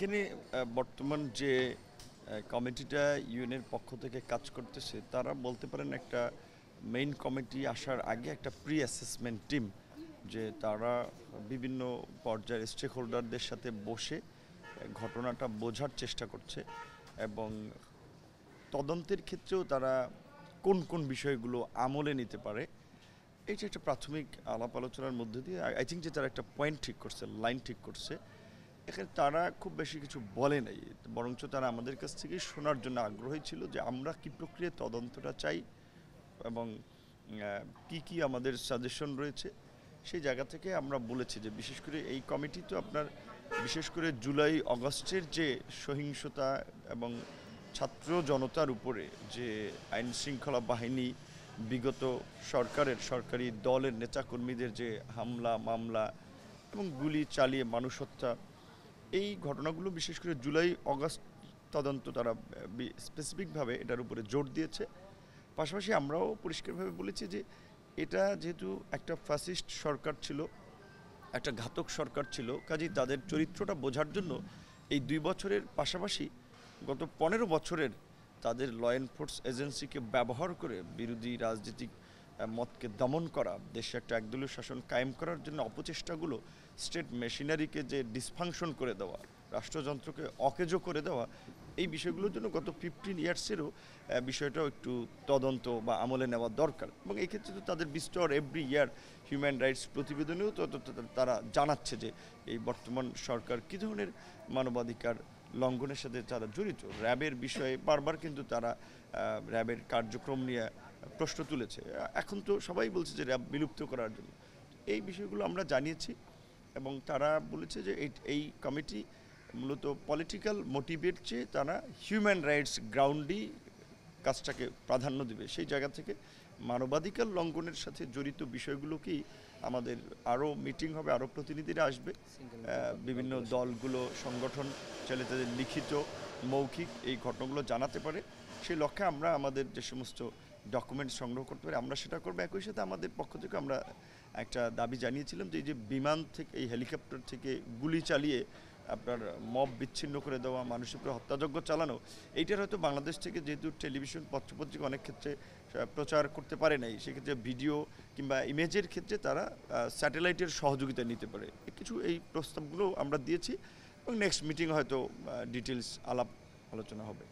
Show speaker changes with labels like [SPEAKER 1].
[SPEAKER 1] এখানে বর্তমান যে কমিটিটা ইউএনের পক্ষ থেকে কাজ করতেছে তারা বলতে পারেন একটা মেইন কমিটি আসার আগে একটা প্রি অ্যাসেসমেন্ট টিম যে তারা বিভিন্ন পর্যায়ের স্টেক হোল্ডারদের সাথে বসে ঘটনাটা বোঝার চেষ্টা করছে এবং তদন্তের ক্ষেত্রেও তারা কোন কোন বিষয়গুলো আমলে নিতে পারে এইটা একটা প্রাথমিক আলাপ আলোচনার মধ্যে দিয়ে আই থিঙ্ক যে তারা একটা পয়েন্ট ঠিক করছে, লাইন ঠিক করছে। এখানে তারা খুব বেশি কিছু বলে নাই, বরঞ্চ তারা আমাদের কাছ থেকে শোনার জন্য আগ্রহী ছিল যে আমরা কী প্রক্রিয়ায় তদন্তটা চাই এবং কি কি আমাদের সাজেশন রয়েছে। সেই জায়গা থেকে আমরা বলেছি যে বিশেষ করে এই কমিটি তো আপনার বিশেষ করে জুলাই অগস্টের যে সহিংসতা এবং ছাত্র জনতার উপরে যে আইন শৃঙ্খলা বাহিনী বিগত সরকারি দলের নেতাকর্মীদের যে হামলা মামলা এবং গুলি চালিয়ে মানুষ হত্যা, এই ঘটনাগুলো বিশেষ করে জুলাই অগস্ট তদন্ত তারা স্পেসিফিকভাবে এটার উপরে জোর দিয়েছে। পাশাপাশি আমরাও পরিষ্কারভাবে বলেছি যে এটা যেহেতু একটা ফ্যাসিস্ট সরকার ছিল, একটা ঘাতক সরকার ছিল, কাজেই তাদের চরিত্রটা বোঝার জন্য এই 2 বছরের পাশাপাশি গত 15 বছরের তাদের ল এনফোর্স এজেন্সিকে ব্যবহার করে বিরোধী রাজনৈতিক মতকে দমন করা, দেশে একটা একদলীয় শাসন কায়েম করার জন্য অপচেষ্টাগুলো, স্টেট মেশিনারিকে যে ডিসফাংশন করে দেওয়া, রাষ্ট্রযন্ত্রকে অকেজো করে দেওয়া, এই বিষয়গুলোর জন্য গত 15 ইয়ার্সেরও বিষয়টাও একটু তদন্ত বা আমলে নেওয়া দরকার। এবং এই ক্ষেত্রে তো তাদের বিস্তর এভরি ইয়ার হিউম্যান রাইটস প্রতিবেদনেও তো তারা জানাচ্ছে যে এই বর্তমান সরকার কী ধরনের মানবাধিকার লঙ্ঘনের সাথে তারা জড়িত। র্যাবের বিষয়ে বারবার কিন্তু তারা র্যাবের কার্যক্রম নিয়ে প্রশ্ন তুলেছে। এখন তো সবাই বলছে যে র্যাব বিলুপ্ত করার জন্য। এই বিষয়গুলো আমরা জানিয়েছি এবং তারা বলেছে যে এই কমিটি মূলত পলিটিক্যাল মোটিভের চেয়ে তারা হিউম্যান রাইটস গ্রাউন্ডেই কাজটাকে প্রাধান্য দেবে। সেই জায়গা থেকে মানবাধিকার লঙ্ঘনের সাথে জড়িত বিষয়গুলোকেই আমাদের আরও মিটিং হবে, আরও প্রতিনিধিরা আসবে, বিভিন্ন দলগুলো সংগঠন চাইলে তাদের লিখিত মৌখিক এই ঘটনাগুলো জানাতে পারে। সেই লক্ষ্যে আমরা আমাদের যে সমস্ত ডকুমেন্টস সংগ্রহ করতে পারি আমরা সেটা করবো। একই সাথে আমাদের পক্ষ থেকে আমরা একটা দাবি জানিয়েছিলাম যে এই যে বিমান থেকে এই হেলিকপ্টার থেকে গুলি চালিয়ে আপনার মব বিচ্ছিন্ন করে দেওয়া, মানুষের উপরে হত্যাযজ্ঞ চালানো, এইটার হয়তো বাংলাদেশ থেকে যেহেতু টেলিভিশন পত্রপত্রিকা অনেক ক্ষেত্রে প্রচার করতে পারে নাই, সেক্ষেত্রে ভিডিও কিংবা ইমেজের ক্ষেত্রে তারা স্যাটেলাইটের সহযোগিতা নিতে পারে। কিছু এই প্রস্তাবগুলো আমরা দিয়েছি এবং নেক্সট মিটিং হয়তো ডিটেলস আলাপ আলোচনা হবে।